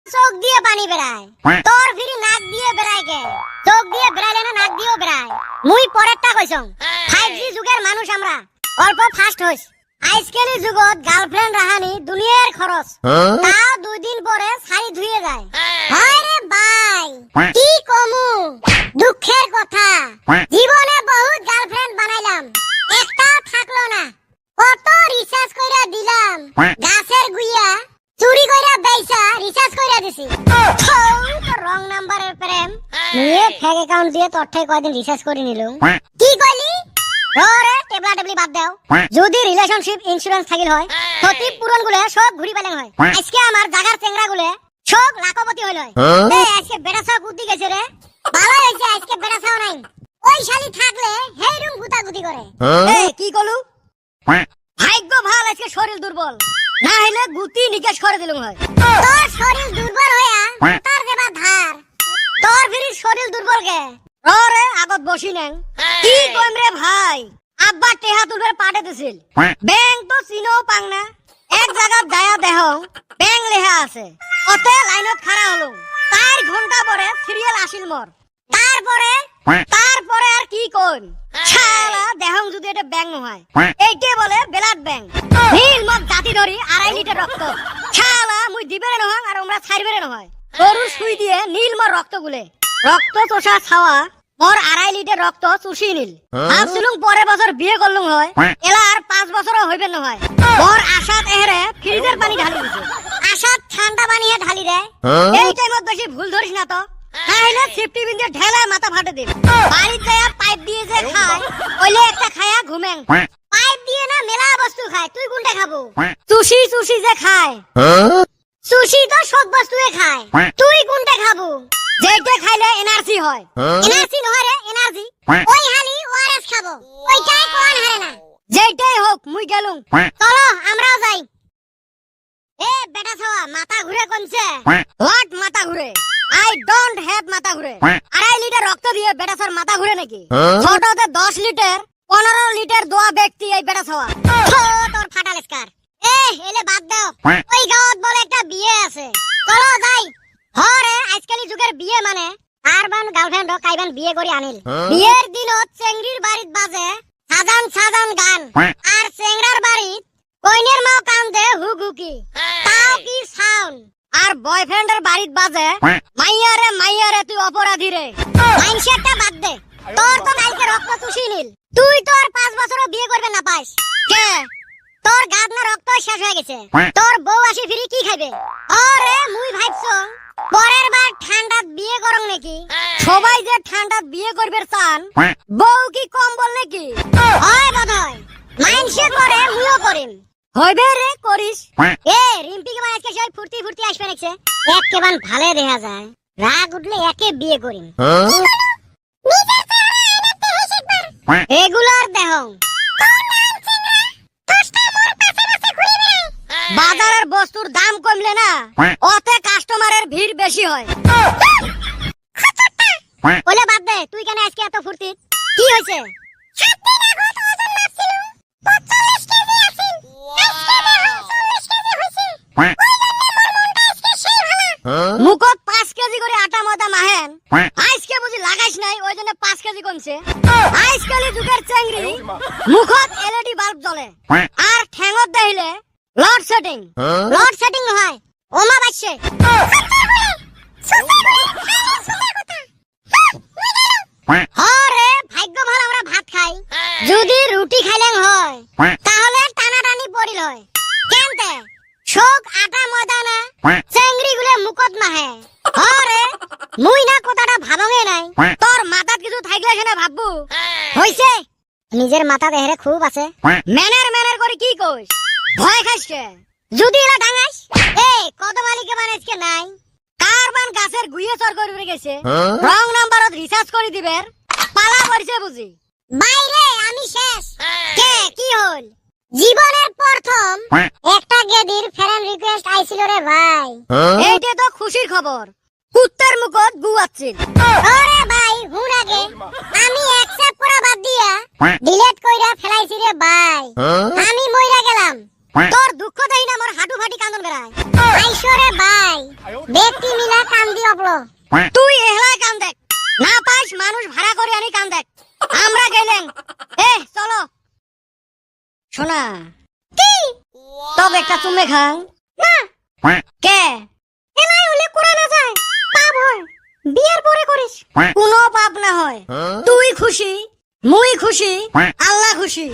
চোখ দিয়ে পানি বেরায়, তোর ফিরি নাক দিয়ে বেরায় কে? চোখ দিয়ে বেরাইলে না নাক দিয়েও বেরায়। মুই পরেরটা কইছং, 5G যুগের মানুষ আমরা, অল্প ফাস্ট হইস। আজকালি যুগত গার্লফ্রেন্ড রাহানি দুনিয়ার খরচ, তাও 2 দিন পরে শাড়ি ধুয়ে যায়। হয় রে ভাই, কি কমু দুঃখের কথা, জীবনে বহুত গার্লফ্রেন্ড বানাইলাম, একটাও থাকলো না। কত রিসার্চ কইরা দিলাম, গাছের গুইয়া চুরি কইরা বেইসা রিসার্চ কইরা দিছি। তো রং নাম্বারের প্রেম নিয়ে ফেক অ্যাকাউন্ট দিয়ে তোর থেকে কয়দিন রিসার্চ করে নিলুম। কি কইলি? রে টেবলা টেবলি বাদ দাও। যদি রিলেশনশিপ ইন্স্যুরেন্স থাকিল হয়, ক্ষতি পূরণ গুলে সব ঘুরি পেলেন হয়। আজকে আমার জাগার চেংড়া গুলে সব লাখপতি হইল হয়। আজকে বেড়া ছাও কুদি গেছে রে, ভালো হইছে আজকে বেড়া ছাও নাই। ওই শালি থাকলে হেই রুম গুতাগুতি করে। কি কলু? ভাগ্য ভাল, আজকে শরীর দুর্বল, না হইলে গুতি নিকেশ করে দিলুম হয়। তোর শরীর দুর্বল হইয়া তার দেবা ধার, তোর ফিরি শরীর দুর্বল কে? রে আগত বসি নেন। কি কইম রে ভাই, আব্বা টেহা তুলবে পাঠে দিছিল, ব্যাংক তো চিনো পাং না। এক জায়গা যায়া দেহ ব্যাংক লেহা আছে, ওতে লাইনত খাড়া হলো। 4 ঘন্টা পরে সিরিয়াল আসিল মোর। তারপরে আর কি কইম, শালা দেহং যদি এটা ব্যাংক নহয়, এইকে বলে ব্লাড ব্যাংক। নীল মত জাতি ধরি 2.5 লিটার রক্ত, শালা মুই দিবেরে নহং আর আমরা ছাড়বেরে নহয়। গরু সুই দিয়ে নীল মোর রক্ত গুলে, রক্ত চোষা ছাওয়া মোর 2.5 লিটার রক্ত চুষি নিল। ভাবছিলুম পরের বছর বিয়ে করলুম হয়, এলা আর 5 বছরও হইবে নহয়। মোর আশাত এহরে ফ্রিজের পানি ঢালি দিছে, আশাত ঠান্ডা পানি ঢালি দেয়। এই টাইমত বেশি ভুল ধরিস না তো, তাহলে সেফটি বিন্দে ঢেলা মাথা ফাটে দিল। বাড়িতে যায় পাইপ দিয়ে যে খায়, ওইলে একটা খায়া ঘুমেং। পাইপ দিয়ে না মেলা বস্তু খায়, তুই কোনটা খাবো? চুষি যে খায়, চুষি তো সব বস্তুয়ে খায়, তুই কোনটা খাবো? যেটা খাইলে এনার্জি হয়। এনার্জি নহয় রে, এনার্জি ওই হালি ওআরএস খাবো, ওইটাই কোন হারে না। যেটাই হোক মুই গেলুম, চলো আমরাও যাই। এ বেটা ছাওয়া মাথা ঘুরে কমছে। হোয়াট মাথা ঘুরে? আই ডোন্ট হ্যাভ মাথা ঘুরে। 2.5 লিটার রক্ত দিয়ে বেটা ছাওয়ার মাথা ঘুরে নাকি? ছোটতে 10 লিটার 15 লিটার দোয়া ব্যক্তি এই বেটা ছাওয়া। তোর ফাটাল স্কার। এলে বাদ দাও, ওই গাঁৱত বলে একটা বিয়ে আছে, চলো যাই। হরে আজকালি যুগের বিয়ে মানে আরবান গার্লফ্রেন্ড কাইবান বিয়ে করে আনিল। বিয়ের দিনত চেংড়ির বাড়িত বাজে সাজান সাজান গান, আর চেংড়ার বাড়িত কইনের মাও কান্দে হুগুকি, তাও কি সাউন্ড। আর বয়ফ্রেন্ডের বাড়িত বাজে মাইয়ারে তুই অপরাধী রে। মাইন্ডসেটটা বাদ দে, তোর তো কালকে রক্ত চুষি নিল, তুই তো আর 5 বছরও বিয়ে করবে না পাইস কে? তোর গাদ না রক্ত শেষ হয়ে গেছে, তোর বউ আসি ফিরি কি খাইবে? আরে মুই ভাবছ পরের বার ঠান্ডাত বিয়ে করং নাকি? সবাই যে ঠান্ডাত বিয়ে করবে চান, বউ কি কম বল নাকি? হয় বোধহয়, মাইন্ডসে করে মুইও করিম। হইবে রে করিস। রিম্পি কে আজকে সেই ফুর্তি আসবে নাকছে, একেবারে ভালে দেখা যায়। রাগ উঠলে একে বিয়ে করিম। এগুলার দেহং বাজারের বস্তুর দাম কমলে না, ওতে কাস্টমারের ভিড় বেশি হয়। ওলে বাদ দে, তুই কেন আজকে এত ফুর্তি? কি হয়েছে? 7 দিন আগে তো ওজন মাপছিলুম 45 কেজি আছিল, আজকে দেখো 40 কেজি হইছে। ওই জন্য মোর মনটা আজকে সেই ভালো। মুখত 5 কেজি করে আটা ময়দা মাহেন, আজকে বুঝি লাগাইস নাই, ওই জন্য 5 কেজি কমছে। আজকাল যুগের চেংড়ি মুখত এলইডি বাল্ব জ্বলে, আর ঠ্যাঙত দেইলে লোডশেডিং। লোডশেডিং হয় ওমা বাজছে। হরে ভাগ্য ভালো আমরা ভাত খাই, যদি রুটি খাইলেন হয় তাহলে টানাটানি পড়িল হয়। কেনতে শোক আটা ময়দা না চেংড়ি গুলে মুখত মাহে। হরে মুই না কথাটা ভাবঙে নাই, তোর মাথাত কিছু থাকলে সেনা ভাববু হইছে। নিজের মাথাত এহরে খুব আছে, ম্যানের করে কি কইস? ভয় খাইছে যদি এলা ডাঙাইস। কত মালিকে বানাইছে নাই, কারবান গাছের গুইয়ে চর করে গেছে, রং নাম্বারত রিসার্চ করে দিবের পালা পড়ছে বুঝি। বাইরে আমি শেষ। কে কি হল? জীবনের প্রথম একটা গেদির ফ্রেন্ড রিকোয়েস্ট আইছিল রে ভাই। এইটা তো খুশির খবর, কুত্তার মুখত গু আছিল। আরে ভাই হুন আগে আমি অ্যাকসেপ্ট করা বাদ দিয়া ডিলিট কইরা ফেলাইছি রে ভাই। আমি মইরা গেলাম, তোর দুঃখ দেই না মোর হাঁটু ফাটি কান্দন বেড়ায়। আইসো রে ভাই ব্যক্তি মিলা কান দি অবলো তুই এহলাই কান দেখ না পাইস মানুষ ভাড়া করে আনি কান দেখ আমরা গেলেন চলো শোনা কি তবে একটা চুমে খাং না কে এলাই হলে করা না যায় পাপ হয় বিয়ের পরে করিস কোনো পাপ না হয় তুই খুশি মুই খুশি আল্লাহ খুশি